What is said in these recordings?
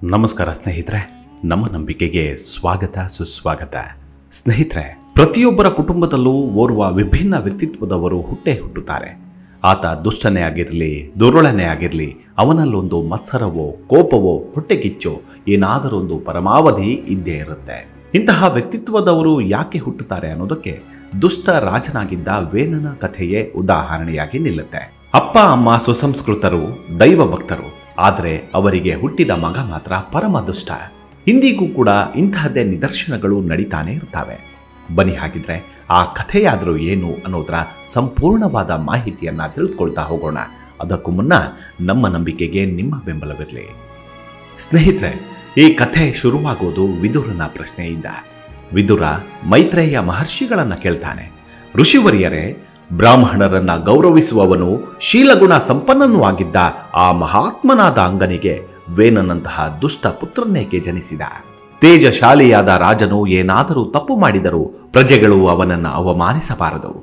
ನಮಸ್ಕಾರ ಸ್ನೇಹಿತರೆ, ನಮ್ಮ ನಂಬಿಕೆಗೆ ಸ್ವಾಗತ ಸುಸ್ವಾಗತ. ಸ್ನೇಹಿತರೆ, ಪ್ರತಿಯೊಬ್ಬರ ಕುಟುಂಬದಲ್ಲೂ ಓರ್ವ ವಿಭಿನ್ನ ವ್ಯಕ್ತಿತ್ವದವರು ಹುಟ್ಟುತ್ತಾರೆ. ಆತ ದುಷ್ಟನೇ ಆಗಿರಲಿ, ದುರುಳನೇ ಆಗಿರಲಿ, ಅವನಲ್ಲೊಂದು ಮತ್ಸರವೋ, ಕೋಪವೋ, ಹೊಟ್ಟೆಕಿಚ್ಚೋ ಏನಾದರೊಂದು ಪರಮಾವಧಿ ಇದ್ದೇ ಇರುತ್ತೆ. ಇಂತಹ ವ್ಯಕ್ತಿತ್ವದವರು ಯಾಕೆ ಹುಟ್ಟುತ್ತಾರೆ ಅನ್ನೋದಕ್ಕೆ ದುಷ್ಟ ರಾಜನಾಗಿದ್ದ ವೇನನ ಕಥೆಯೇ ಉದಾಹರಣೆಯಾಗಿ ನಿಲ್ಲುತ್ತೆ. ಅಪ್ಪ ಅಮ್ಮ ಸುಸಂಸ್ಕೃತರು, ದೈವ ಭಕ್ತರು, ಆದರೆ ಅವರಿಗೆ ಹುಟ್ಟಿದ ಮಗ ಮಾತ್ರ ಪರಮ ದುಷ್ಟ. ಇಂದಿಗೂ ಕೂಡ ಇಂತಹದ್ದೇ ನಿದರ್ಶನಗಳು ನಡೀತಾನೆ ಇರ್ತವೆ. ಬನ್ನಿ ಹಾಗಿದ್ರೆ ಆ ಕಥೆಯಾದರೂ ಏನು ಅನ್ನೋದರ ಸಂಪೂರ್ಣವಾದ ಮಾಹಿತಿಯನ್ನ ತಿಳಿದುಕೊಳ್ತಾ ಹೋಗೋಣ. ಅದಕ್ಕೂ ಮುನ್ನ ನಮ್ಮ ನಂಬಿಕೆಗೆ ನಿಮ್ಮ ಬೆಂಬಲವಿರಲಿ. ಸ್ನೇಹಿತರೆ, ಈ ಕಥೆ ಶುರುವಾಗೋದು ವಿದುರನ ಪ್ರಶ್ನೆಯಿಂದ. ವಿದುರ ಮೈತ್ರೇಯ ಮಹರ್ಷಿಗಳನ್ನ ಕೇಳ್ತಾನೆ, ಋಷಿವರ್ಯರೇ, ಬ್ರಾಹ್ಮಣರನ್ನ ಗೌರವಿಸುವವನು, ಶೀಲಗುಣ ಸಂಪನ್ನನೂ ಆಗಿದ್ದ ಆ ಮಹಾತ್ಮನಾದ ಅಂಗನಿಗೆ ವೇನನಂತಹ ದುಷ್ಟ ಪುತ್ರನೇಕೆ ಜನಿಸಿದ? ತೇಜಶಾಲಿಯಾದ ರಾಜನು ಏನಾದರೂ ತಪ್ಪು ಮಾಡಿದರೂ ಪ್ರಜೆಗಳು ಅವನನ್ನು ಅವಮಾನಿಸಬಾರದು.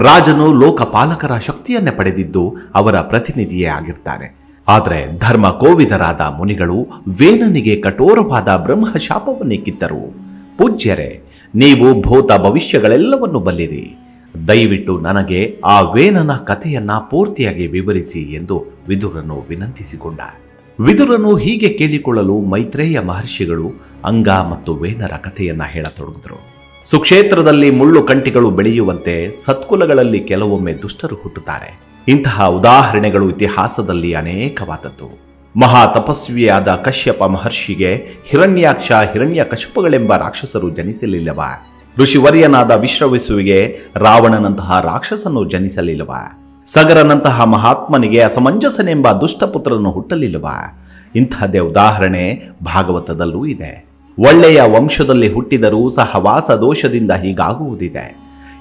ರಾಜನು ಲೋಕಪಾಲಕರ ಶಕ್ತಿಯನ್ನೇ ಪಡೆದಿದ್ದು ಅವರ ಪ್ರತಿನಿಧಿಯೇ ಆಗಿರ್ತಾನೆ. ಆದರೆ ಧರ್ಮ ಕೋವಿದರಾದ ಮುನಿಗಳು ವೇನನಿಗೆ ಕಠೋರವಾದ ಬ್ರಹ್ಮಶಾಪವನ್ನೇ ಕಿತ್ತರು. ಪೂಜ್ಯರೇ, ನೀವು ಭೂತ ಭವಿಷ್ಯಗಳೆಲ್ಲವನ್ನು ಬಲ್ಲಿರಿ. ದಯವಿಟ್ಟು ನನಗೆ ಆ ವೇನನ ಕಥೆಯನ್ನ ಪೂರ್ತಿಯಾಗಿ ವಿವರಿಸಿ ಎಂದು ವಿದುರನು ವಿನಂತಿಸಿಕೊಂಡ. ವಿದುರನು ಹೀಗೆ ಕೇಳಿಕೊಳ್ಳಲು ಮೈತ್ರೇಯ ಮಹರ್ಷಿಗಳು ಅಂಗ ಮತ್ತು ವೇನರ ಕಥೆಯನ್ನ ಹೇಳತೊಡಗಿದ್ರು. ಸುಕ್ಷೇತ್ರದಲ್ಲಿ ಮುಳ್ಳು ಕಂಟಿಗಳು ಬೆಳೆಯುವಂತೆ ಸತ್ಕುಲಗಳಲ್ಲಿ ಕೆಲವೊಮ್ಮೆ ದುಷ್ಟರು ಹುಟ್ಟುತ್ತಾರೆ. ಇಂತಹ ಉದಾಹರಣೆಗಳು ಇತಿಹಾಸದಲ್ಲಿ ಅನೇಕವಾದದ್ದು. ಮಹಾ ತಪಸ್ವಿಯಾದ ಕಶ್ಯಪ ಮಹರ್ಷಿಗೆ ಹಿರಣ್ಯಾಕ್ಷ, ಹಿರಣ್ಯಕಶಿಪಗಳೆಂಬ ರಾಕ್ಷಸರು ಜನಿಸಲಿಲ್ಲವ? ಋಷಿವರ್ಯನಾದ ವಿಶ್ರವಸುವಿಗೆ ರಾವಣನಂತಹ ರಾಕ್ಷಸನು ಜನಿಸಲಿಲ್ಲವ? ಸಗರನಂತಹ ಮಹಾತ್ಮನಿಗೆ ಅಸಮಂಜಸನೆಂಬ ದುಷ್ಟಪುತ್ರನು ಹುಟ್ಟಲಿಲ್ಲವ? ಇಂತಹದ್ದೇ ಉದಾಹರಣೆ ಭಾಗವತದಲ್ಲೂ ಇದೆ. ಒಳ್ಳೆಯ ವಂಶದಲ್ಲಿ ಹುಟ್ಟಿದರೂ ಸಹವಾಸ ದೋಷದಿಂದ ಹೀಗಾಗುವುದಿದೆ.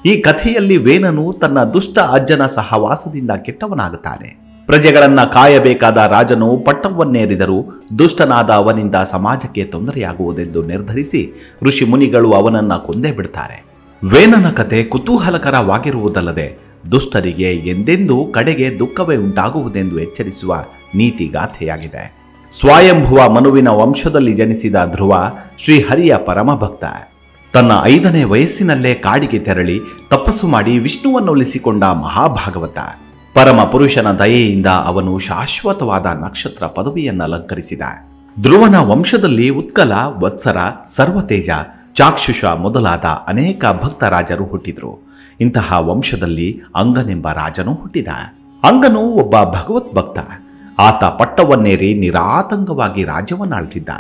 ಈ ಕಥೆಯಲ್ಲಿ ವೇನನು ತನ್ನ ದುಷ್ಟ ಅಜ್ಜನ ಸಹವಾಸದಿಂದ ಕೆಟ್ಟವನಾಗುತ್ತಾನೆ. ಪ್ರಜೆಗಳನ್ನ ಕಾಯಬೇಕಾದ ರಾಜನು ಪಟ್ಟವನ್ನೇರಿದರೂ ದುಷ್ಟನಾದ ಅವನಿಂದ ಸಮಾಜಕ್ಕೆ ತೊಂದರೆಯಾಗುವುದೆಂದು ನಿರ್ಧರಿಸಿ ಋಷಿ ಮುನಿಗಳು ಅವನನ್ನ ಕೊಂದೇ ಬಿಡ್ತಾರೆ. ವೇನನ ಕತೆ ಕುತೂಹಲಕರವಾಗಿರುವುದಲ್ಲದೆ ದುಷ್ಟರಿಗೆ ಎಂದೆಂದೂ ಕಡೆಗೆ ದುಃಖವೇ ಉಂಟಾಗುವುದೆಂದು ಎಚ್ಚರಿಸುವ ನೀತಿಗಾಥೆಯಾಗಿದೆ. ಸ್ವಯಂಭುವ ಮನುವಿನ ವಂಶದಲ್ಲಿ ಜನಿಸಿದ ಧ್ರುವ ಶ್ರೀಹರಿಯ ಪರಮಭಕ್ತ. ತನ್ನ 5ನೇ ವಯಸ್ಸಿನಲ್ಲೇ ಕಾಡಿಗೆ ತೆರಳಿ ತಪಸ್ಸು ಮಾಡಿ ವಿಷ್ಣುವನ್ನೊಲಿಸಿಕೊಂಡ ಮಹಾಭಾಗವತ. ಪರಮ ಪುರುಷನ ದಯೆಯಿಂದ ಅವನು ಶಾಶ್ವತವಾದ ನಕ್ಷತ್ರ ಪದವಿಯನ್ನು ಅಲಂಕರಿಸಿದ. ಧ್ರುವನ ವಂಶದಲ್ಲಿ ಉತ್ಕಲ, ವತ್ಸರ, ಸರ್ವತೇಜ, ಚಾಕ್ಷುಷ ಮೊದಲಾದ ಅನೇಕ ಭಕ್ತ ರಾಜರು ಹುಟ್ಟಿದ್ರು. ಇಂತಹ ವಂಶದಲ್ಲಿ ಅಂಗನೆಂಬ ರಾಜನು ಹುಟ್ಟಿದ. ಅಂಗನು ಒಬ್ಬ ಭಗವತ್ ಭಕ್ತ. ಆತ ಪಟ್ಟವನ್ನೇರಿ ನಿರಾತಂಕವಾಗಿ ರಾಜ್ಯವನ್ನಾಳ್ತಿದ್ದ.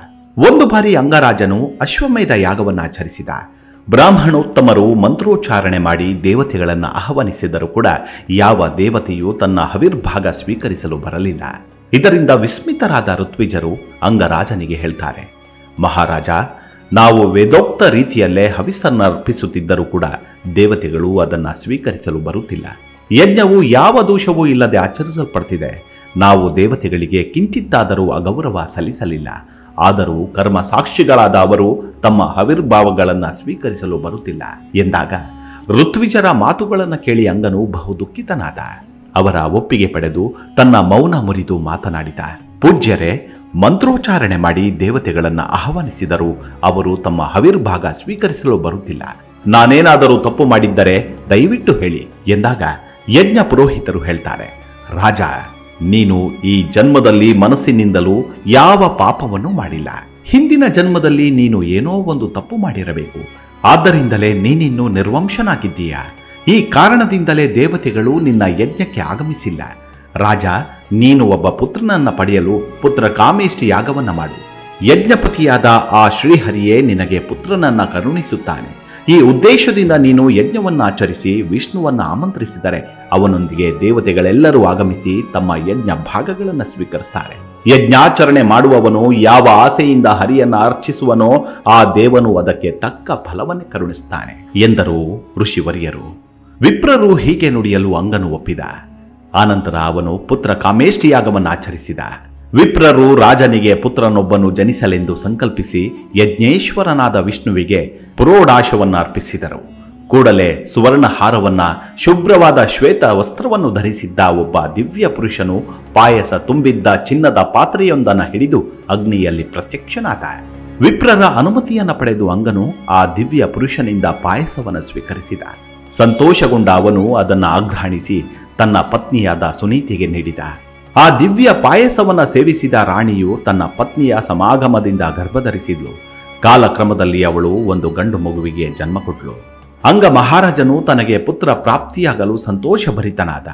ಒಂದು ಬಾರಿ ಅಂಗರಾಜನು ಅಶ್ವಮೇಧ ಯಾಗವನ್ನು ಆಚರಿಸಿದ. ಬ್ರಾಹ್ಮಣೋತ್ತಮರು ಮಂತ್ರೋಚ್ಚಾರಣೆ ಮಾಡಿ ದೇವತೆಗಳನ್ನು ಆಹ್ವಾನಿಸಿದರೂ ಕೂಡ ಯಾವ ದೇವತೆಯೂ ತನ್ನ ಹವಿರ್ಭಾಗ ಸ್ವೀಕರಿಸಲು ಬರಲಿಲ್ಲ. ಇದರಿಂದ ವಿಸ್ಮಿತರಾದ ಋತ್ವಿಜರು ಅಂಗರಾಜನಿಗೆ ಹೇಳ್ತಾರೆ, ಮಹಾರಾಜ, ನಾವು ವೇದೋಕ್ತ ರೀತಿಯಲ್ಲೇ ಹವಿಸ್ಸನ್ನು ಅರ್ಪಿಸುತ್ತಿದ್ದರೂ ಕೂಡ ದೇವತೆಗಳು ಅದನ್ನು ಸ್ವೀಕರಿಸಲು ಬರುತ್ತಿಲ್ಲ. ಯಜ್ಞವು ಯಾವ ದೋಷವೂ ಇಲ್ಲದೆ ಆಚರಿಸಲ್ಪಡ್ತಿದೆ. ನಾವು ದೇವತೆಗಳಿಗೆ ಕಿಂಚಿತ್ತಾದರೂ ಅಗೌರವ ಸಲ್ಲಿಸಲಿಲ್ಲ. ಆದರೂ ಕರ್ಮ ಸಾಕ್ಷಿಗಳಾದ ಅವರು ತಮ್ಮ ಹವಿರ್ಭಾವಗಳನ್ನು ಸ್ವೀಕರಿಸಲು ಬರುತ್ತಿಲ್ಲ ಎಂದಾಗ ಋತ್ವಿಜರ ಮಾತುಗಳನ್ನು ಕೇಳಿ ಅಂಗನು ಬಹು ದುಃಖಿತನಾದ. ಅವರ ಒಪ್ಪಿಗೆ ಪಡೆದು ತನ್ನ ಮೌನ ಮುರಿದು ಮಾತನಾಡಿದ, ಪೂಜ್ಯರೇ, ಮಂತ್ರೋಚ್ಚಾರಣೆ ಮಾಡಿ ದೇವತೆಗಳನ್ನು ಆಹ್ವಾನಿಸಿದರೂ ಅವರು ತಮ್ಮ ಹವಿರ್ಭಾಗ ಸ್ವೀಕರಿಸಲು ಬರುತ್ತಿಲ್ಲ. ನಾನೇನಾದರೂ ತಪ್ಪು ಮಾಡಿದ್ದರೆ ದಯವಿಟ್ಟು ಹೇಳಿ ಎಂದಾಗ ಯಜ್ಞ ಪುರೋಹಿತರು ಹೇಳ್ತಾರೆ, ರಾಜ, ನೀನು ಈ ಜನ್ಮದಲ್ಲಿ ಮನಸ್ಸಿನಿಂದಲೂ ಯಾವ ಪಾಪವನ್ನು ಮಾಡಿಲ್ಲ. ಹಿಂದಿನ ಜನ್ಮದಲ್ಲಿ ನೀನು ಏನೋ ಒಂದು ತಪ್ಪು ಮಾಡಿರಬೇಕು. ಆದ್ದರಿಂದಲೇ ನೀನಿನ್ನು ನಿರ್ವಂಶನಾಗಿದ್ದೀಯ. ಈ ಕಾರಣದಿಂದಲೇ ದೇವತೆಗಳು ನಿನ್ನ ಯಜ್ಞಕ್ಕೆ ಆಗಮಿಸಿಲ್ಲ. ರಾಜ, ನೀನು ಒಬ್ಬ ಪುತ್ರನನ್ನ ಪಡೆಯಲು ಪುತ್ರ ಕಾಮೇಷ್ಟಿ ಯಾಗವನ್ನ ಮಾಡು. ಯಜ್ಞಪತಿಯಾದ ಆ ಶ್ರೀಹರಿಯೇ ನಿನಗೆ ಪುತ್ರನನ್ನ ಕರುಣಿಸುತ್ತಾನೆ. ಈ ಉದ್ದೇಶದಿಂದ ನೀನು ಯಜ್ಞವನ್ನು ಆಚರಿಸಿ ವಿಷ್ಣುವನ್ನು ಆಮಂತ್ರಿಸಿದರೆ ಅವನೊಂದಿಗೆ ದೇವತೆಗಳೆಲ್ಲರೂ ಆಗಮಿಸಿ ತಮ್ಮ ಯಜ್ಞ ಭಾಗಗಳನ್ನು ಸ್ವೀಕರಿಸ್ತಾರೆ. ಯಜ್ಞಾಚರಣೆ ಮಾಡುವವನು ಯಾವ ಆಸೆಯಿಂದ ಹರಿಯನ್ನು ಅರ್ಚಿಸುವನೋ ಆ ದೇವನು ಅದಕ್ಕೆ ತಕ್ಕ ಫಲವನ್ನೇ ಕರುಣಿಸ್ತಾನೆ ಎಂದರು ಋಷಿವರ್ಯರು. ವಿಪ್ರರು ಹೀಗೆ ನುಡಿಯಲು ಅಂಗನು ಒಪ್ಪಿದ. ಆನಂತರ ಅವನು ಪುತ್ರ ಕಾಮೇಷ್ಟಿ ಯಾಗವನ್ನು ಆಚರಿಸಿದ. ವಿಪ್ರರು ರಾಜನಿಗೆ ಪುತ್ರನೊಬ್ಬನು ಜನಿಸಲೆಂದು ಸಂಕಲ್ಪಿಸಿ ಯಜ್ಞೇಶ್ವರನಾದ ವಿಷ್ಣುವಿಗೆ ಪುರೋಡಾಶವನ್ನು ಅರ್ಪಿಸಿದರು. ಕೂಡಲೇ ಸುವರ್ಣ ಹಾರವನ್ನ, ಶುಭ್ರವಾದ ಶ್ವೇತ ವಸ್ತ್ರವನ್ನು ಧರಿಸಿದ್ದ ಒಬ್ಬ ದಿವ್ಯ ಪುರುಷನು ಪಾಯಸ ತುಂಬಿದ್ದ ಚಿನ್ನದ ಪಾತ್ರೆಯೊಂದನ್ನು ಹಿಡಿದು ಅಗ್ನಿಯಲ್ಲಿ ಪ್ರತ್ಯಕ್ಷನಾದ. ವಿಪ್ರರ ಅನುಮತಿಯನ್ನು ಪಡೆದು ಅಂಗನು ಆ ದಿವ್ಯ ಪುರುಷನಿಂದ ಪಾಯಸವನ್ನು ಸ್ವೀಕರಿಸಿದ. ಸಂತೋಷಗೊಂಡ ಅವನು ಅದನ್ನು ಆಘ್ರಾಣಿಸಿ ತನ್ನ ಪತ್ನಿಯಾದ ಸುನೀತಿಗೆ ನೀಡಿದ. ಆ ದಿವ್ಯ ಪಾಯಸವನ್ನು ಸೇವಿಸಿದ ರಾಣಿಯು ತನ್ನ ಪತ್ನಿಯ ಸಮಾಗಮದಿಂದ ಗರ್ಭಧರಿಸಿದ್ಲು. ಕಾಲಕ್ರಮದಲ್ಲಿ ಅವಳು ಒಂದು ಗಂಡು ಮಗುವಿಗೆ ಜನ್ಮ ಕೊಟ್ಲು. ಅಂಗ ಮಹಾರಾಜನು ತನಗೆ ಪುತ್ರ ಪ್ರಾಪ್ತಿಯಾಗಲು ಸಂತೋಷಭರಿತನಾದ.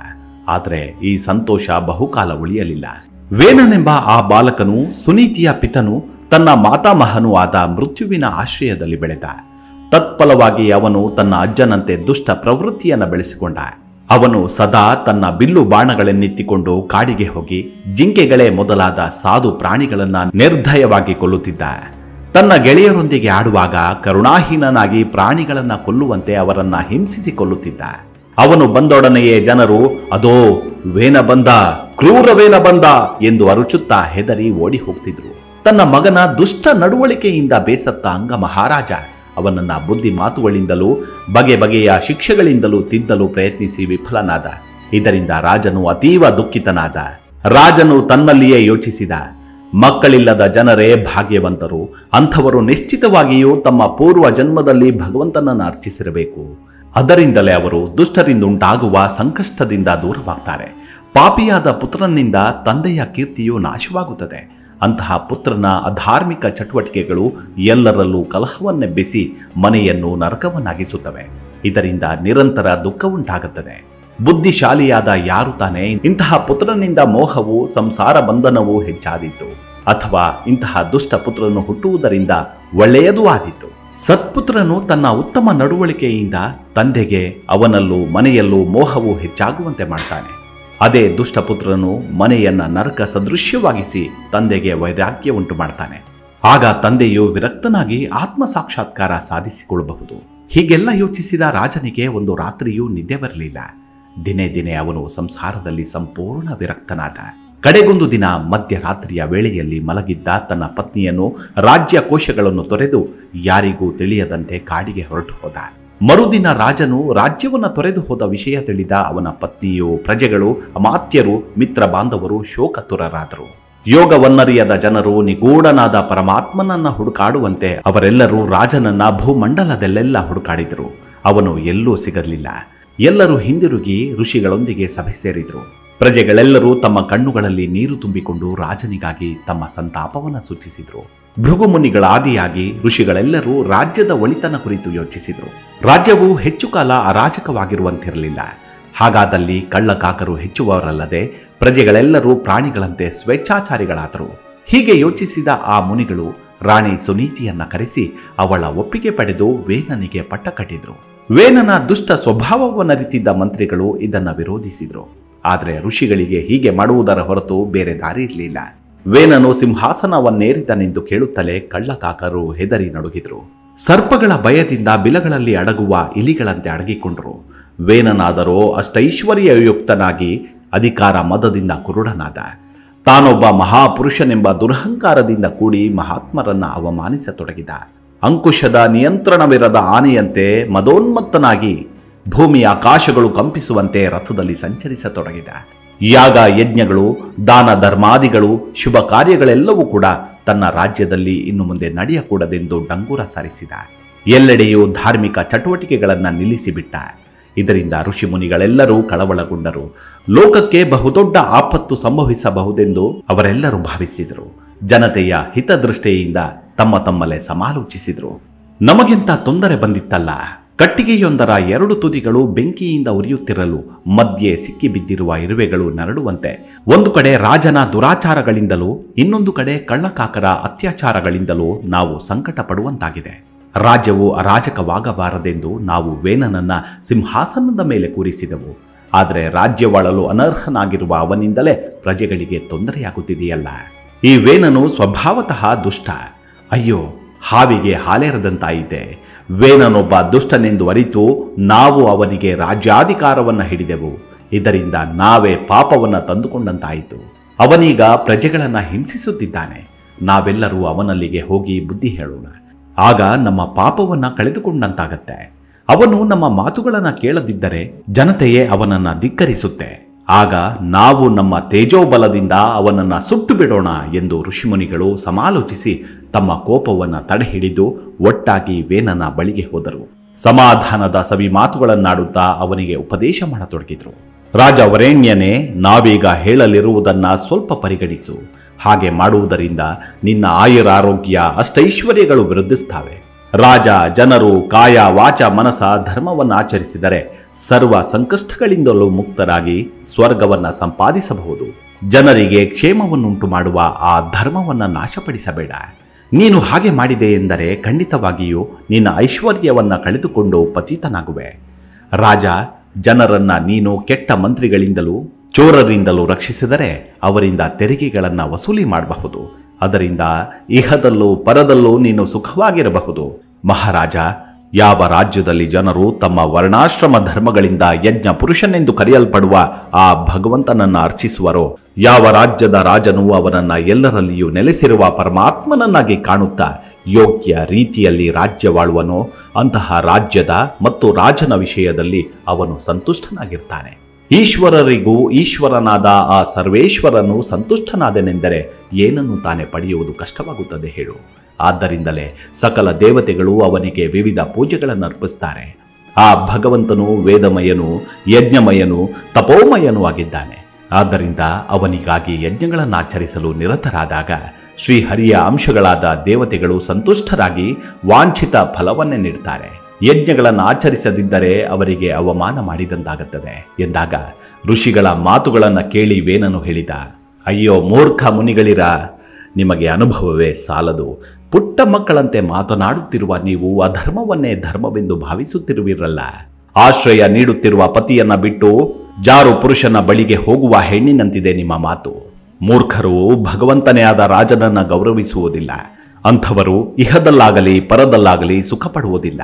ಆದರೆ ಈ ಸಂತೋಷ ಬಹುಕಾಲ ಉಳಿಯಲಿಲ್ಲ. ವೇನನೆಂಬ ಆ ಬಾಲಕನು ಸುನೀತಿಯ ಪಿತನು ತನ್ನ ಮಾತಾಮಹನೂ ಆದ ಮೃತ್ಯುವಿನ ಆಶ್ರಯದಲ್ಲಿ ಬೆಳೆದ. ತತ್ಫಲವಾಗಿ ಅವನು ತನ್ನ ಅಜ್ಜನಂತೆ ದುಷ್ಟ ಪ್ರವೃತ್ತಿಯನ್ನು ಬೆಳೆಸಿಕೊಂಡ. ಅವನು ಸದಾ ತನ್ನ ಬಿಲ್ಲು ಬಾಣಗಳನ್ನೆತ್ತಿಕೊಂಡು ಕಾಡಿಗೆ ಹೋಗಿ ಜಿಂಕೆಗಳೇ ಮೊದಲಾದ ಸಾಧು ಪ್ರಾಣಿಗಳನ್ನ ನಿರ್ದಯವಾಗಿ ಕೊಲ್ಲುತ್ತಿದ್ದ. ತನ್ನ ಗೆಳೆಯರೊಂದಿಗೆ ಆಡುವಾಗ ಕರುಣಾಹೀನನಾಗಿ ಪ್ರಾಣಿಗಳನ್ನ ಕೊಲ್ಲುವಂತೆ ಅವರನ್ನ ಹಿಂಸಿಸಿ ಕೊಲ್ಲುತ್ತಿದ್ದ. ಅವನು ಬಂದೊಡನೆಯೇ ಜನರು ಅದೋ ವೇನ ಬಂದ, ಕ್ರೂರ ವೇನ ಬಂದ ಎಂದು ಅರುಚುತ್ತಾ ಹೆದರಿ ಓಡಿ ಹೋಗ್ತಿದ್ರು. ತನ್ನ ಮಗನ ದುಷ್ಟ ನಡವಳಿಕೆಯಿಂದ ಬೇಸತ್ತ ಅಂಗ ಮಹಾರಾಜ ಅವನನ್ನ ಬುದ್ಧಿ ಮಾತುಗಳಿಂದಲೂ ಬಗೆ ಬಗೆಯ ಶಿಕ್ಷೆಗಳಿಂದಲೂ ತಿದ್ದಲು ಪ್ರಯತ್ನಿಸಿ ವಿಫಲನಾದ. ಇದರಿಂದ ರಾಜನು ಅತೀವ ದುಃಖಿತನಾದ. ರಾಜನು ತನ್ನಲ್ಲಿಯೇ ಯೋಚಿಸಿದ, ಮಕ್ಕಳಿಲ್ಲದ ಜನರೇ ಭಾಗ್ಯವಂತರು. ಅಂಥವರು ನಿಶ್ಚಿತವಾಗಿಯೂ ತಮ್ಮ ಪೂರ್ವ ಜನ್ಮದಲ್ಲಿ ಭಗವಂತನನ್ನು ಅರ್ಚಿಸಿರಬೇಕು. ಅದರಿಂದಲೇ ಅವರು ದುಷ್ಟರಿಂದುಂಟಾಗುವ ಸಂಕಷ್ಟದಿಂದ ದೂರವಾಗ್ತಾರೆ. ಪಾಪಿಯಾದ ಪುತ್ರನಿಂದ ತಂದೆಯ ಕೀರ್ತಿಯು ನಾಶವಾಗುತ್ತದೆ. ಅಂತಹ ಪುತ್ರನ ಅಧಾರ್ಮಿಕ ಚಟುವಟಿಕೆಗಳು ಎಲ್ಲರಲ್ಲೂ ಕಲಹವನ್ನೆಬ್ಬಿಸಿ ಮನೆಯನ್ನು ನರಕವನ್ನಾಗಿಸುತ್ತವೆ. ಇದರಿಂದ ನಿರಂತರ ದುಃಖ ಉಂಟಾಗುತ್ತದೆ. ಬುದ್ಧಿಶಾಲಿಯಾದ ಯಾರು ತಾನೇ ಇಂತಹ ಪುತ್ರನಿಂದ ಮೋಹವು, ಸಂಸಾರ ಬಂಧನವು ಹೆಚ್ಚಾದೀತು, ಅಥವಾ ಇಂತಹ ದುಷ್ಟ ಪುತ್ರನು ಹುಟ್ಟುವುದರಿಂದ ಒಳ್ಳೆಯದೂ ಆದೀತು. ಸತ್ಪುತ್ರನು ತನ್ನ ಉತ್ತಮ ನಡವಳಿಕೆಯಿಂದ ತಂದೆಗೆ ಅವನಲ್ಲೂ ಮನೆಯಲ್ಲೂ ಮೋಹವು ಹೆಚ್ಚಾಗುವಂತೆ ಮಾಡ್ತಾನೆ. ಅದೇ ದುಷ್ಟಪುತ್ರನು ಮನೆಯನ್ನ ನರಕ ಸದೃಶ್ಯವಾಗಿಸಿ ತಂದೆಗೆ ವೈರಾಗ್ಯ ಉಂಟು ಮಾಡ್ತಾನೆ. ಆಗ ತಂದೆಯು ವಿರಕ್ತನಾಗಿ ಆತ್ಮ ಸಾಕ್ಷಾತ್ಕಾರ ಸಾಧಿಸಿಕೊಳ್ಳಬಹುದು. ಹೀಗೆಲ್ಲ ಯೋಚಿಸಿದ ರಾಜನಿಗೆ ಒಂದು ರಾತ್ರಿಯೂ ನಿದ್ದೆ ಬರಲಿಲ್ಲ. ದಿನೇ ದಿನೇ ಅವನು ಸಂಸಾರದಲ್ಲಿ ಸಂಪೂರ್ಣ ವಿರಕ್ತನಾದ. ಕಡೆಗೊಂದು ದಿನ ಮಧ್ಯರಾತ್ರಿಯ ವೇಳೆಯಲ್ಲಿ ಮಲಗಿದ್ದ ತನ್ನ ಪತ್ನಿಯನ್ನು ರಾಜ್ಯ ಕೋಶಗಳನ್ನು ತೊರೆದು ಯಾರಿಗೂ ತಿಳಿಯದಂತೆ ಕಾಡಿಗೆ ಹೊರಟು ಹೋದ. ಮರುದಿನ ರಾಜನು ರಾಜ್ಯವನ್ನು ತೊರೆದು ಹೋದ ವಿಷಯ ತಿಳಿದ ಅವನ ಪತ್ನಿಯು, ಪ್ರಜೆಗಳು, ಅಮಾತ್ಯರು, ಮಿತ್ರ ಬಾಂಧವರು ಶೋಕತುರರಾದರು. ಯೋಗವನ್ನರಿಯದ ಜನರು ನಿಗೂಢನಾದ ಪರಮಾತ್ಮನನ್ನ ಹುಡುಕಾಡುವಂತೆ ಅವರೆಲ್ಲರೂ ರಾಜನನ್ನ ಭೂಮಂಡಲದಲ್ಲೆಲ್ಲ ಹುಡುಕಾಡಿದರು. ಅವನು ಎಲ್ಲೂ ಸಿಗಲಿಲ್ಲ. ಎಲ್ಲರೂ ಹಿಂದಿರುಗಿ ಋಷಿಗಳೊಂದಿಗೆ ಸಭೆ ಸೇರಿದರು. ಪ್ರಜೆಗಳೆಲ್ಲರೂ ತಮ್ಮ ಕಣ್ಣುಗಳಲ್ಲಿ ನೀರು ತುಂಬಿಕೊಂಡು ರಾಜನಿಗಾಗಿ ತಮ್ಮ ಸಂತಾಪವನ್ನು ಸೂಚಿಸಿದರು. ಭೃಗುಮುನಿಗಳಾದಿಯಾಗಿ ಋಷಿಗಳೆಲ್ಲರೂ ರಾಜ್ಯದ ಒಳಿತನ ಕುರಿತು ಯೋಚಿಸಿದರು. ರಾಜ್ಯವು ಹೆಚ್ಚು ಕಾಲ ಅರಾಜಕವಾಗಿರುವಂತಿರಲಿಲ್ಲ. ಹಾಗಾದಲ್ಲಿ ಕಳ್ಳಕಾಕರು ಹೆಚ್ಚುವವರಲ್ಲದೆ ಪ್ರಜೆಗಳೆಲ್ಲರೂ ಪ್ರಾಣಿಗಳಂತೆ ಸ್ವೇಚ್ಛಾಚಾರಿಗಳಾದರು. ಹೀಗೆ ಯೋಚಿಸಿದ ಆ ಮುನಿಗಳು ರಾಣಿ ಸುನೀತಿಯನ್ನ ಕರೆಸಿ ಅವಳ ಒಪ್ಪಿಗೆ ಪಡೆದು ವೇನನಿಗೆ ಪಟ್ಟ ಕಟ್ಟಿದ್ರು. ವೇನನ ದುಷ್ಟ ಸ್ವಭಾವವನ್ನರಿತಿದ್ದ ಮಂತ್ರಿಗಳು ಇದನ್ನ ವಿರೋಧಿಸಿದ್ರು. ಆದರೆ ಋಷಿಗಳಿಗೆ ಹೀಗೆ ಮಾಡುವುದರ ಹೊರತು ಬೇರೆ ದಾರಿ ಇರಲಿಲ್ಲ. ವೇನನು ಸಿಂಹಾಸನವನ್ನೇರಿದನೆಂದು ಕೇಳುತ್ತಲೇ ಕಳ್ಳಕಾಕರು ಹೆದರಿ ನಡುಗಿದ್ರು. ಸರ್ಪಗಳ ಭಯದಿಂದ ಬಿಲಗಳಲ್ಲಿ ಅಡಗುವ ಇಲಿಗಳಂತೆ ಅಡಗಿಕೊಂಡರು. ವೇನನಾದರೋ ಅಷ್ಟೈಶ್ವರ್ಯಯುಕ್ತನಾಗಿ ಅಧಿಕಾರ ಮದದಿಂದ ಕುರುಡನಾದ. ತಾನೊಬ್ಬ ಮಹಾಪುರುಷನೆಂಬ ದುರಹಂಕಾರದಿಂದ ಕೂಡಿ ಮಹಾತ್ಮರನ್ನ ಅವಮಾನಿಸತೊಡಗಿದ. ಅಂಕುಶದ ನಿಯಂತ್ರಣವಿರದ ಆನೆಯಂತೆ ಮದೋನ್ಮತ್ತನಾಗಿ ಭೂಮಿ ಆಕಾಶಗಳು ಕಂಪಿಸುವಂತೆ ರಥದಲ್ಲಿ ಸಂಚರಿಸತೊಡಗಿದ. ಯಾಗ ಯಜ್ಞಗಳು, ದಾನ ಧರ್ಮಾದಿಗಳು, ಶುಭ ಕಾರ್ಯಗಳೆಲ್ಲವೂ ಕೂಡ ತನ್ನ ರಾಜ್ಯದಲ್ಲಿ ಇನ್ನು ಮುಂದೆ ನಡೆಯಕೂಡದೆಂದು ಡಂಗೂರ ಸಾರಿಸಿದ. ಎಲ್ಲೆಡೆಯೂ ಧಾರ್ಮಿಕ ಚಟುವಟಿಕೆಗಳನ್ನು ನಿಲ್ಲಿಸಿಬಿಟ್ಟ. ಇದರಿಂದ ಋಷಿ ಮುನಿಗಳೆಲ್ಲರೂ ಕಳವಳಗೊಂಡರು. ಲೋಕಕ್ಕೆ ಬಹುದೊಡ್ಡ ಆಪತ್ತು ಸಂಭವಿಸಬಹುದೆಂದು ಅವರೆಲ್ಲರೂ ಭಾವಿಸಿದರು. ಜನತೆಯ ಹಿತದೃಷ್ಟಿಯಿಂದ ತಮ್ಮ ತಮ್ಮಲ್ಲೇ ಸಮಾಲೋಚಿಸಿದರು. ನಮಗೆಂತ ತೊಂದರೆ ಬಂದಿತ್ತಲ್ಲ. ಕಟ್ಟಿಗೆಯೊಂದರ ಎರಡು ತುದಿಗಳು ಬೆಂಕಿಯಿಂದ ಉರಿಯುತ್ತಿರಲು ಮಧ್ಯೆ ಸಿಕ್ಕಿಬಿದ್ದಿರುವ ಇರುವೆಗಳು ನರಳುವಂತೆ ಒಂದು ಕಡೆ ರಾಜನ ದುರಾಚಾರಗಳಿಂದಲೂ ಇನ್ನೊಂದು ಕಡೆ ಕಳ್ಳಕಾಕರ ಅತ್ಯಾಚಾರಗಳಿಂದಲೂ ನಾವು ಸಂಕಟ ಪಡುವಂತಾಗಿದೆ. ರಾಜ್ಯವು ಅರಾಜಕವಾಗಬಾರದೆಂದು ನಾವು ವೇನನನ್ನ ಸಿಂಹಾಸನದ ಮೇಲೆ ಕೂರಿಸಿದೆವು. ಆದರೆ ರಾಜ್ಯವಾಳಲು ಅನರ್ಹನಾಗಿರುವ ಅವನಿಂದಲೇ ಪ್ರಜೆಗಳಿಗೆ ತೊಂದರೆಯಾಗುತ್ತಿದೆಯಲ್ಲ. ಈ ವೇನನು ಸ್ವಭಾವತಃ ದುಷ್ಟ. ಅಯ್ಯೋ, ಹಾವಿಗೆ ಹಾಲೆರದಂತಾಯಿತೆ. ವೇನನೊಬ್ಬ ದುಷ್ಟನೆಂದು ಅರಿತು ನಾವು ಅವನಿಗೆ ರಾಜ್ಯಾಧಿಕಾರವನ್ನು ಹಿಡಿದೆವು. ಇದರಿಂದ ನಾವೇ ಪಾಪವನ್ನು ತಂದುಕೊಂಡಂತಾಯಿತು. ಅವನೀಗ ಪ್ರಜೆಗಳನ್ನು ಹಿಂಸಿಸುತ್ತಿದ್ದಾನೆ. ನಾವೆಲ್ಲರೂ ಅವನಲ್ಲಿಗೆ ಹೋಗಿ ಬುದ್ಧಿ ಹೇಳೋಣ. ಆಗ ನಮ್ಮ ಪಾಪವನ್ನು ಕಳೆದುಕೊಂಡಂತಾಗತ್ತೆ. ಅವನು ನಮ್ಮ ಮಾತುಗಳನ್ನು ಕೇಳದಿದ್ದರೆ ಜನತೆಯೇ ಅವನನ್ನು ಧಿಕ್ಕರಿಸುತ್ತೆ. ಆಗ ನಾವು ನಮ್ಮ ತೇಜೋಬಲದಿಂದ ಅವನನ್ನು ಸುಟ್ಟು ಬಿಡೋಣ ಎಂದು ಋಷಿಮುನಿಗಳು ಸಮಾಲೋಚಿಸಿ ತಮ್ಮ ಕೋಪವನ್ನು ತಡೆಹಿಡಿದು ಒಟ್ಟಾಗಿ ವೇನನ ಬಳಿಗೆ ಹೋದರು. ಸಮಾಧಾನದ ಸವಿ ಮಾತುಗಳನ್ನಾಡುತ್ತಾ ಅವನಿಗೆ ಉಪದೇಶ ಮಾಡತೊಡಗಿದ್ರು. ರಾಜ ವರೇಣ್ಯನೇ, ನಾವೀಗ ಹೇಳಲಿರುವುದನ್ನು ಸ್ವಲ್ಪ ಪರಿಗಣಿಸು. ಹಾಗೆ ಮಾಡುವುದರಿಂದ ನಿನ್ನ ಆಯುರಾರೋಗ್ಯ ಅಷ್ಟೈಶ್ವರ್ಯಗಳು ವೃದ್ಧಿಸುತ್ತವೆ. ರಾಜ ಜನರು ಕಾಯ ವಾಚ ಮನಸ ಧರ್ಮವನ್ನು ಆಚರಿಸಿದರೆ ಸರ್ವ ಸಂಕಷ್ಟಗಳಿಂದಲೂ ಮುಕ್ತರಾಗಿ ಸ್ವರ್ಗವನ್ನು ಸಂಪಾದಿಸಬಹುದು. ಜನರಿಗೆ ಕ್ಷೇಮವನ್ನುಂಟು ಮಾಡುವ ಆ ಧರ್ಮವನ್ನು ನಾಶಪಡಿಸಬೇಡ. ನೀನು ಹಾಗೆ ಮಾಡಿದೆ ಎಂದರೆ ಖಂಡಿತವಾಗಿಯೂ ನಿನ್ನ ಐಶ್ವರ್ಯವನ್ನು ಕಳೆದುಕೊಂಡು ಪತಿತನಾಗುವೆ. ರಾಜ, ಜನರನ್ನ ನೀನು ಕೆಟ್ಟ ಮಂತ್ರಿಗಳಿಂದಲೂ ಚೋರರಿಂದಲೂ ರಕ್ಷಿಸಿದರೆ ಅವರಿಂದ ತೆರಿಗೆಗಳನ್ನು ವಸೂಲಿ ಮಾಡಬಹುದು. ಅದರಿಂದ ಇಹದಲ್ಲೂ ಪರದಲ್ಲೂ ನೀನು ಸುಖವಾಗಿರಬಹುದು. ಮಹಾರಾಜ, ಯಾವ ರಾಜ್ಯದಲ್ಲಿ ಜನರು ತಮ್ಮ ವರ್ಣಾಶ್ರಮ ಧರ್ಮಗಳಿಂದ ಯಜ್ಞ ಪುರುಷನೆಂದು ಕರೆಯಲ್ಪಡುವ ಆ ಭಗವಂತನನ್ನು ಅರ್ಚಿಸುವರೋ, ಯಾವ ರಾಜ್ಯದ ರಾಜನು ಅವನನ್ನ ಎಲ್ಲರಲ್ಲಿಯೂ ನೆಲೆಸಿರುವ ಪರಮಾತ್ಮನನ್ನಾಗಿ ಕಾಣುತ್ತಾ ಯೋಗ್ಯ ರೀತಿಯಲ್ಲಿ ರಾಜ್ಯವಾಳುವನೋ ಅಂತಹ ರಾಜ್ಯದ ಮತ್ತು ರಾಜನ ವಿಷಯದಲ್ಲಿ ಅವನು ಸಂತುಷ್ಟನಾಗಿರ್ತಾನೆ. ಈಶ್ವರರಿಗೂ ಈಶ್ವರನಾದ ಆ ಸರ್ವೇಶ್ವರನು ಸಂತುಷ್ಟನಾದನೆಂದರೆ ಏನನ್ನು ತಾನೇ ಪಡೆಯುವುದು ಕಷ್ಟವಾಗುತ್ತದೆ ಹೇಳು. ಆದ್ದರಿಂದಲೇ ಸಕಲ ದೇವತೆಗಳು ಅವನಿಗೆ ವಿವಿಧ ಪೂಜೆಗಳನ್ನು ಅರ್ಪಿಸ್ತಾರೆ. ಆ ಭಗವಂತನು ವೇದಮಯನು, ಯಜ್ಞಮಯನು, ತಪೋಮಯನೂ ಆಗಿದ್ದಾನೆ. ಆದ್ದರಿಂದ ಅವನಿಗಾಗಿ ಯಜ್ಞಗಳನ್ನು ಆಚರಿಸಲು ನಿರತರಾದಾಗ ಶ್ರೀಹರಿಯ ಅಂಶಗಳಾದ ದೇವತೆಗಳು ಸಂತುಷ್ಟರಾಗಿ ವಾಂಛಿತ ಫಲವನ್ನೇ ನೀಡ್ತಾರೆ. ಯಜ್ಞಗಳನ್ನು ಆಚರಿಸದಿದ್ದರೆ ಅವರಿಗೆ ಅವಮಾನ ಮಾಡಿದಂತಾಗುತ್ತದೆ ಎಂದಾಗ ಋಷಿಗಳ ಮಾತುಗಳನ್ನು ಕೇಳಿ ವೇನನು ಹೇಳಿದ, ಅಯ್ಯೋ ಮೂರ್ಖ ಮುನಿಗಳಿರ, ನಿಮಗೆ ಅನುಭವವೇ ಸಾಲದು. ಪುಟ್ಟ ಮಕ್ಕಳಂತೆ ಮಾತನಾಡುತ್ತಿರುವ ನೀವು ಅಧರ್ಮವನ್ನೇ ಧರ್ಮವೆಂದು ಭಾವಿಸುತ್ತಿರುವಿರಲ್ಲ. ಆಶ್ರಯ ನೀಡುತ್ತಿರುವ ಪತಿಯನ್ನ ಬಿಟ್ಟು ಜಾರು ಪುರುಷನ ಬಳಿಗೆ ಹೋಗುವ ಹೆಣ್ಣಿನಂತಿದೆ ನಿಮ್ಮ ಮಾತು. ಮೂರ್ಖರು ಭಗವಂತನೇ ಆದ ರಾಜನನ್ನ ಗೌರವಿಸುವುದಿಲ್ಲ. ಅಂಥವರು ಇಹದಲ್ಲಾಗಲಿ ಪರದಲ್ಲಾಗಲಿ ಸುಖ ಪಡುವುದಿಲ್ಲ.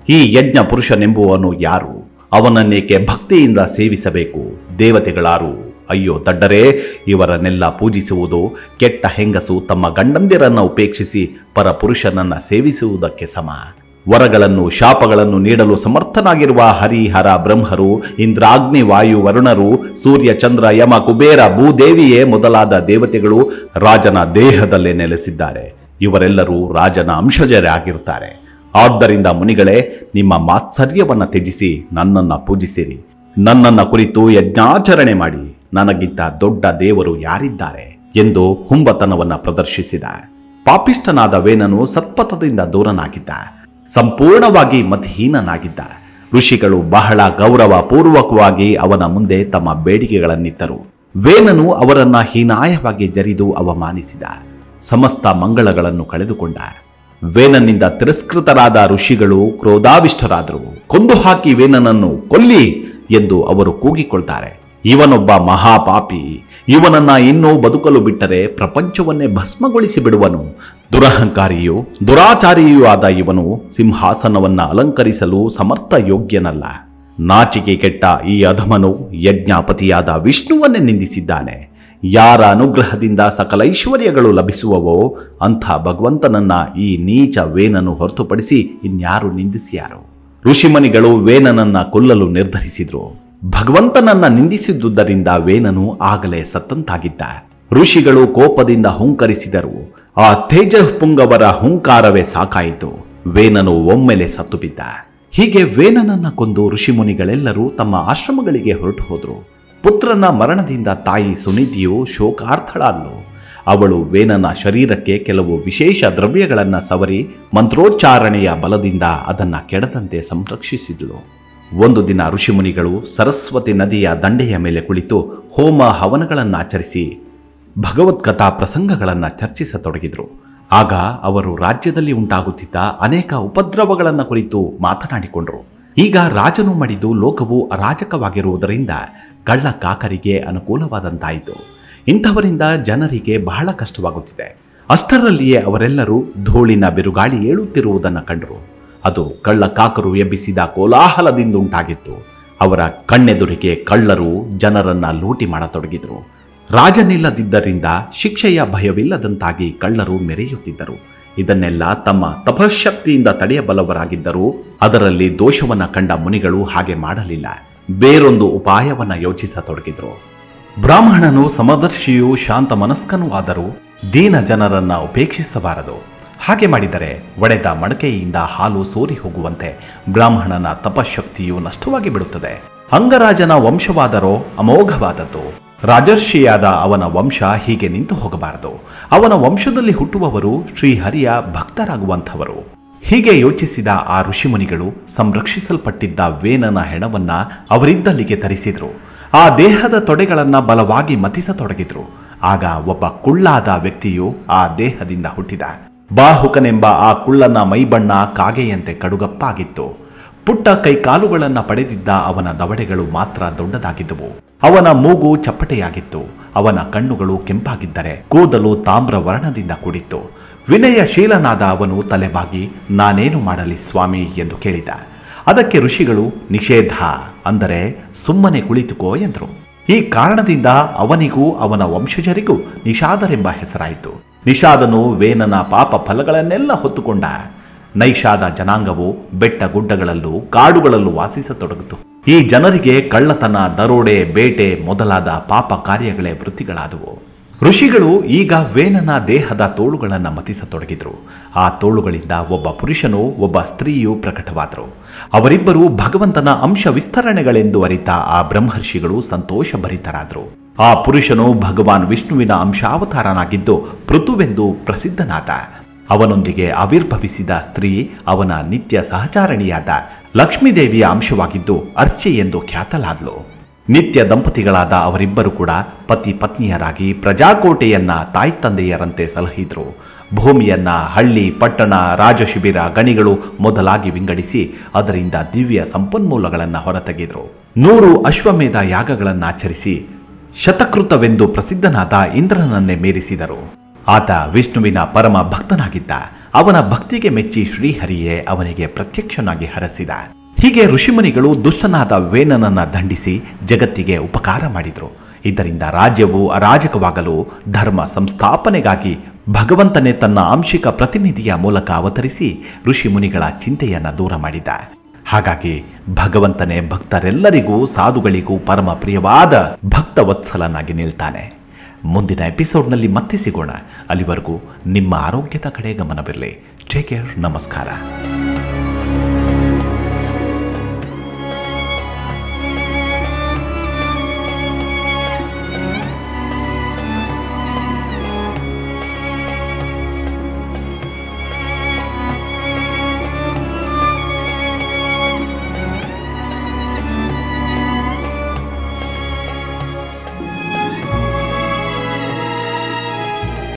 ಈ ಯಜ್ಞ ಪುರುಷನೆಂಬುವನು ಯಾರು? ಅವನನ್ನೇಕೆ ಭಕ್ತಿಯಿಂದ ಸೇವಿಸಬೇಕು? ದೇವತೆಗಳಾರು? ಅಯ್ಯೋ ದಡ್ಡರೇ, ಇವರನ್ನೆಲ್ಲ ಪೂಜಿಸುವುದು ಕೆಟ್ಟ ಹೆಂಗಸು ತಮ್ಮ ಗಂಡಂದಿರನ್ನು ಉಪೇಕ್ಷಿಸಿ ಪರಪುರುಷನನ್ನ ಸೇವಿಸುವುದಕ್ಕೆ ಸಮ. ವರಗಳನ್ನು ಶಾಪಗಳನ್ನು ನೀಡಲು ಸಮರ್ಥನಾಗಿರುವ ಹರಿಹರ ಬ್ರಹ್ಮರು, ಇಂದ್ರಾಗ್ನಿ ವಾಯು ವರುಣರು, ಸೂರ್ಯ ಚಂದ್ರ ಯಮ ಕುಬೇರ ಭೂದೇವಿಯೇ ಮೊದಲಾದ ದೇವತೆಗಳು ರಾಜನ ದೇಹದಲ್ಲೇ ನೆಲೆಸಿದ್ದಾರೆ. ಇವರೆಲ್ಲರೂ ರಾಜನ ಅಂಶಜರೇ ಆಗಿರುತ್ತಾರೆ. ಆದ್ದರಿಂದ ಮುನಿಗಳೇ, ನಿಮ್ಮ ಮಾತ್ಸರ್ಯವನ್ನು ತ್ಯಜಿಸಿ ನನ್ನನ್ನು ಪೂಜಿಸಿರಿ. ನನ್ನನ್ನು ಕುರಿತು ಯಜ್ಞಾಚರಣೆ ಮಾಡಿ. ನನಗಿಂತ ದೊಡ್ಡ ದೇವರು ಯಾರಿದ್ದಾರೆ ಎಂದು ಹುಂಬತನವನ್ನು ಪ್ರದರ್ಶಿಸಿದ. ಪಾಪಿಷ್ಠನಾದ ವೇನನು ಸತ್ಪಥದಿಂದ ದೂರನಾಗಿದ್ದ. ಸಂಪೂರ್ಣವಾಗಿ ಮತಹೀನನಾಗಿದ್ದ. ಋಷಿಗಳು ಬಹಳ ಗೌರವ ಪೂರ್ವಕವಾಗಿ ಅವನ ಮುಂದೆ ತಮ್ಮ ಬೇಡಿಕೆಗಳನ್ನಿತ್ತರು. ವೇನನು ಅವರನ್ನ ಹೀನಾಯವಾಗಿ ಜರಿದು ಅವಮಾನಿಸಿದ. ಸಮಸ್ತ ಮಂಗಳಗಳನ್ನು ಕಳೆದುಕೊಂಡ. ವೇನನಿಂದ ತಿರಸ್ಕೃತರಾದ ಋಷಿಗಳು ಕ್ರೋಧಾವಿಷ್ಟರಾದರು. ಕೊಂದು ಹಾಕಿ ವೇನನನ್ನು ಕೊಲ್ಲಿ ಎಂದು ಅವರು ಕೂಗಿಕೊಳ್ತಾರೆ. ಇವನೊಬ್ಬ ಮಹಾಪಾಪಿ. ಇವನನ್ನ ಇನ್ನೂ ಬದುಕಲು ಬಿಟ್ಟರೆ ಪ್ರಪಂಚವನ್ನೇ ಭಸ್ಮಗೊಳಿಸಿ ಬಿಡುವನು. ದುರಹಂಕಾರಿಯೂ ದುರಾಚಾರಿಯೂ ಆದ ಇವನು ಸಿಂಹಾಸನವನ್ನ ಅಲಂಕರಿಸಲು ಸಮರ್ಥ ಯೋಗ್ಯನಲ್ಲ. ನಾಚಿಕೆ ಕೆಟ್ಟ ಈ ಅಧಮನು ಯಜ್ಞಾಪತಿಯಾದ ವಿಷ್ಣುವನ್ನೇ ನಿಂದಿಸಿದ್ದಾನೆ. ಯಾರ ಅನುಗ್ರಹದಿಂದ ಸಕಲ ಐಶ್ವರ್ಯಗಳು ಲಭಿಸುವವೋ ಅಂಥ ಭಗವಂತನನ್ನ ಈ ನೀಚ ವೇನನು ಹೊರತುಪಡಿಸಿ ಇನ್ಯಾರು ನಿಂದಿಸಿಯಾರು? ಋಷಿಮನಿಗಳು ವೇನನನ್ನ ಕೊಲ್ಲಲು ನಿರ್ಧರಿಸಿದ್ರು. ಭಗವಂತನನ್ನ ನಿಂದಿಸಿದ್ದುದರಿಂದ ವೇನನು ಆಗಲೇ ಸತ್ತಂತಾಗಿದ್ದ. ಋಷಿಗಳು ಕೋಪದಿಂದ ಹುಂಕರಿಸಿದರು. ಆ ತೇಜಃಪುಂಗವರ ಹುಂಕಾರವೇ ಸಾಕಾಯಿತು. ವೇನನು ಒಮ್ಮೆಲೆ ಸತ್ತು ಬಿದ್ದ. ಹೀಗೆ ವೇನನನ್ನ ಕೊಂದು ಋಷಿಮುನಿಗಳೆಲ್ಲರೂ ತಮ್ಮ ಆಶ್ರಮಗಳಿಗೆ ಹೊರಟು ಹೋದರು. ಪುತ್ರನ ಮರಣದಿಂದ ತಾಯಿ ಸುನೀತಿಯು ಶೋಕಾರ್ಥಳಾದಳು. ಅವಳು ವೇನನ ಶರೀರಕ್ಕೆ ಕೆಲವು ವಿಶೇಷ ದ್ರವ್ಯಗಳನ್ನು ಸವರಿ ಮಂತ್ರೋಚ್ಚಾರಣೆಯ ಬಲದಿಂದ ಅದನ್ನು ಕೆಡದಂತೆ ಸಂರಕ್ಷಿಸಿದಳು. ಒಂದು ದಿನ ಋಷಿಮುನಿಗಳು ಸರಸ್ವತಿ ನದಿಯ ದಂಡೆಯ ಮೇಲೆ ಕುಳಿತು ಹೋಮ ಹವನಗಳನ್ನು ಆಚರಿಸಿ ಭಗವದ್ಗತಾ ಪ್ರಸಂಗಗಳನ್ನು ಚರ್ಚಿಸತೊಡಗಿದರು. ಆಗ ಅವರು ರಾಜ್ಯದಲ್ಲಿ ಉಂಟಾಗುತ್ತಿದ್ದ ಅನೇಕ ಉಪದ್ರವಗಳನ್ನು ಕುರಿತು ಮಾತನಾಡಿಕೊಂಡರು. ಈಗ ರಾಜನು ಮಡಿದು ಲೋಕವು ಅರಾಜಕವಾಗಿರುವುದರಿಂದ ಕಳ್ಳ ಕಾಕರಿಗೆ ಅನುಕೂಲವಾದಂತಾಯಿತು. ಇಂಥವರಿಂದ ಜನರಿಗೆ ಬಹಳ ಕಷ್ಟವಾಗುತ್ತಿದೆ. ಅಷ್ಟರಲ್ಲಿಯೇ ಅವರೆಲ್ಲರೂ ಧೂಳಿನ ಬಿರುಗಾಳಿ ಏಳುತ್ತಿರುವುದನ್ನು ಕಂಡರು. ಅದು ಕಳ್ಳ ಕಾಕರು ಎಬ್ಬಿಸಿದ ಕೋಲಾಹಲದಿಂದುಂಟಾಗಿತ್ತು. ಅವರ ಕಣ್ಣೆದುರಿಗೆ ಕಳ್ಳರು ಜನರನ್ನ ಲೂಟಿ ಮಾಡತೊಡಗಿದರು. ರಾಜನಿಲ್ಲದಿದ್ದರಿಂದ ಶಿಕ್ಷೆಯ ಭಯವಿಲ್ಲದಂತಾಗಿ ಕಳ್ಳರು ಮೆರೆಯುತ್ತಿದ್ದರು. ಇದನ್ನೆಲ್ಲ ತಮ್ಮ ತಪಶಕ್ತಿಯಿಂದ ತಡೆಯಬಲ್ಲವರಾಗಿದ್ದರೂ ಅದರಲ್ಲಿ ದೋಷವನ್ನ ಕಂಡ ಮುನಿಗಳು ಹಾಗೆ ಮಾಡಲಿಲ್ಲ. ಬೇರೊಂದು ಉಪಾಯವನ್ನ ಯೋಚಿಸತೊಡಗಿದ್ರು. ಬ್ರಾಹ್ಮಣನು ಸಮದರ್ಶಿಯೂ ಶಾಂತ ಮನಸ್ಕನೂ ಆದರೂ ದೀನ ಜನರನ್ನ ಉಪೇಕ್ಷಿಸಬಾರದು. ಹಾಗೆ ಮಾಡಿದರೆ ಒಡೆದ ಮಡಕೆಯಿಂದ ಹಾಲು ಸೋರಿ ಹೋಗುವಂತೆ ಬ್ರಾಹ್ಮಣನ ತಪಶಕ್ತಿಯು ನಷ್ಟವಾಗಿ ಬಿಡುತ್ತದೆ. ಅಂಗರಾಜನ ವಂಶವಾದರೋ ಅಮೋಘವಾದದ್ದು. ರಾಜರ್ಷಿಯಾದ ಅವನ ವಂಶ ಹೀಗೆ ನಿಂತು ಹೋಗಬಾರದು. ಅವನ ವಂಶದಲ್ಲಿ ಹುಟ್ಟುವವರು ಶ್ರೀಹರಿಯ ಭಕ್ತರಾಗುವಂಥವರು. ಹೀಗೆ ಯೋಚಿಸಿದ ಆ ಋಷಿಮುನಿಗಳು ಸಂರಕ್ಷಿಸಲ್ಪಟ್ಟಿದ್ದ ವೇನನ ಹೆಣವನ್ನ ಅವರಿದ್ದಲ್ಲಿಗೆ ತರಿಸಿದ್ರು. ಆ ದೇಹದ ತೊಡೆಗಳನ್ನ ಬಲವಾಗಿ ಮತಿಸತೊಡಗಿದ್ರು. ಆಗ ಒಬ್ಬ ಕುಳ್ಳಾದ ವ್ಯಕ್ತಿಯು ಆ ದೇಹದಿಂದ ಹುಟ್ಟಿದ. ಬಾಹುಕನೆಂಬ ಆ ಕುಳ್ಳನ ಮೈಬಣ್ಣ ಕಾಗೆಯಂತೆ ಕಡುಗಪ್ಪಾಗಿತ್ತು. ಪುಟ್ಟ ಕೈಕಾಲುಗಳನ್ನ ಪಡೆದಿದ್ದ ಅವನ ದವಡೆಗಳು ಮಾತ್ರ ದೊಡ್ಡದಾಗಿದ್ದವು. ಅವನ ಮೂಗು ಚಪ್ಪಟೆಯಾಗಿತ್ತು. ಅವನ ಕಣ್ಣುಗಳು ಕೆಂಪಾಗಿದ್ದರೆ ಕೂದಲು ತಾಮ್ರ ವರ್ಣದಿಂದ ಕೂಡಿತ್ತು. ವಿನಯಶೀಲನಾದ ಅವನು ತಲೆಬಾಗಿ ನಾನೇನು ಮಾಡಲಿ ಸ್ವಾಮಿ ಎಂದು ಕೇಳಿದ. ಅದಕ್ಕೆ ಋಷಿಗಳು ನಿಷೇಧ, ಅಂದರೆ ಸುಮ್ಮನೆ ಕುಳಿತುಕೋ ಎಂದರು. ಈ ಕಾರಣದಿಂದ ಅವನಿಗೂ ಅವನ ವಂಶಜರಿಗೂ ನಿಷಾದರೆಂಬ ಹೆಸರಾಯಿತು. ನಿಷಾದನು ವೇನನ ಪಾಪ ಫಲಗಳನ್ನೆಲ್ಲ ಹೊತ್ತುಕೊಂಡ. ನೈಷಾದ ಜನಾಂಗವು ಬೆಟ್ಟ ಗುಡ್ಡಗಳಲ್ಲೂ ಕಾಡುಗಳಲ್ಲೂ ವಾಸಿಸತೊಡಗಿತು. ಈ ಜನರಿಗೆ ಕಳ್ಳತನ, ದರೋಡೆ, ಬೇಟೆ ಮೊದಲಾದ ಪಾಪ ಕಾರ್ಯಗಳೇ ವೃತ್ತಿಗಳಾದವು. ಋಷಿಗಳು ಈಗ ವೇನನ ದೇಹದ ತೋಳುಗಳನ್ನು ಮತಿಸತೊಡಗಿದ್ರು. ಆ ತೋಳುಗಳಿಂದ ಒಬ್ಬ ಪುರುಷನೂ ಒಬ್ಬ ಸ್ತ್ರೀಯೂ ಪ್ರಕಟವಾದರು. ಅವರಿಬ್ಬರು ಭಗವಂತನ ಅಂಶ ವಿಸ್ತರಣೆಗಳೆಂದು ಅರಿತ ಆ ಬ್ರಹ್ಮರ್ಷಿಗಳು ಸಂತೋಷಭರಿತರಾದರು. ಆ ಪುರುಷನು ಭಗವಾನ್ ವಿಷ್ಣುವಿನ ಅಂಶಾವತಾರನಾಗಿದ್ದು ಪೃಥುವೆಂದು ಪ್ರಸಿದ್ಧನಾದ. ಅವನೊಂದಿಗೆ ಆವಿರ್ಭವಿಸಿದ ಸ್ತ್ರೀ ಅವನ ನಿತ್ಯ ಸಹಚಾರಣಿಯಾದ ಲಕ್ಷ್ಮೀದೇವಿಯ ಅಂಶವಾಗಿದ್ದು ಅರ್ಚೆ ಎಂದು ಖ್ಯಾತಲಾದಳು. ನಿತ್ಯ ದಂಪತಿಗಳಾದ ಅವರಿಬ್ಬರು ಕೂಡ ಪತಿ ಪತ್ನಿಯರಾಗಿ ಪ್ರಜಾಕೋಟೆಯನ್ನ ತಾಯಿ ತಂದೆಯರಂತೆ ಸಲಹಿದ್ರು. ಭೂಮಿಯನ್ನ ಹಳ್ಳಿ, ಪಟ್ಟಣ, ರಾಜಶಿಬಿರ, ಗಣಿಗಳು ಮೊದಲಾಗಿ ವಿಂಗಡಿಸಿ ಅದರಿಂದ ದಿವ್ಯ ಸಂಪನ್ಮೂಲಗಳನ್ನು ಹೊರತೆಗೆದ್ರು. 100 ಅಶ್ವಮೇಧ ಯಾಗಗಳನ್ನು ಆಚರಿಸಿ ಶತಕೃತವೆಂದು ಪ್ರಸಿದ್ಧನಾದ ಇಂದ್ರನನ್ನೇ ಮೀರಿಸಿದರು. ಆತ ವಿಷ್ಣುವಿನ ಪರಮ ಭಕ್ತನಾಗಿದ್ದ. ಅವನ ಭಕ್ತಿಗೆ ಮೆಚ್ಚಿ ಶ್ರೀಹರಿಯೇ ಅವನಿಗೆ ಪ್ರತ್ಯಕ್ಷನಾಗಿ ಹರಸಿದ. ಹೀಗೆ ಋಷಿಮುನಿಗಳು ದುಷ್ಟನಾದ ವೇನನನ್ನ ದಂಡಿಸಿ ಜಗತ್ತಿಗೆ ಉಪಕಾರ ಮಾಡಿದರು. ಇದರಿಂದ ರಾಜ್ಯವು ಅರಾಜಕವಾಗಲು ಧರ್ಮ ಸಂಸ್ಥಾಪನೆಗಾಗಿ ಭಗವಂತನೇ ತನ್ನ ಆಂಶಿಕ ಪ್ರತಿನಿಧಿಯ ಮೂಲಕ ಅವತರಿಸಿ ಋಷಿಮುನಿಗಳ ಚಿಂತೆಯನ್ನ ದೂರ ಮಾಡಿದ. ಹಾಗಾಗಿ ಭಗವಂತನೇ ಭಕ್ತರೆಲ್ಲರಿಗೂ ಸಾಧುಗಳಿಗೂ ಪರಮ ಪ್ರಿಯವಾದ ಭಕ್ತವತ್ಸಲನಾಗಿ ನಿಲ್ತಾನೆ. ಮುಂದಿನ ಎಪಿಸೋಡ್ನಲ್ಲಿ ಮತ್ತೆ ಸಿಗೋಣ. ಅಲ್ಲಿವರೆಗೂ ನಿಮ್ಮ ಆರೋಗ್ಯದ ಕಡೆ ಗಮನವಿರಲಿ. Take care. ನಮಸ್ಕಾರ.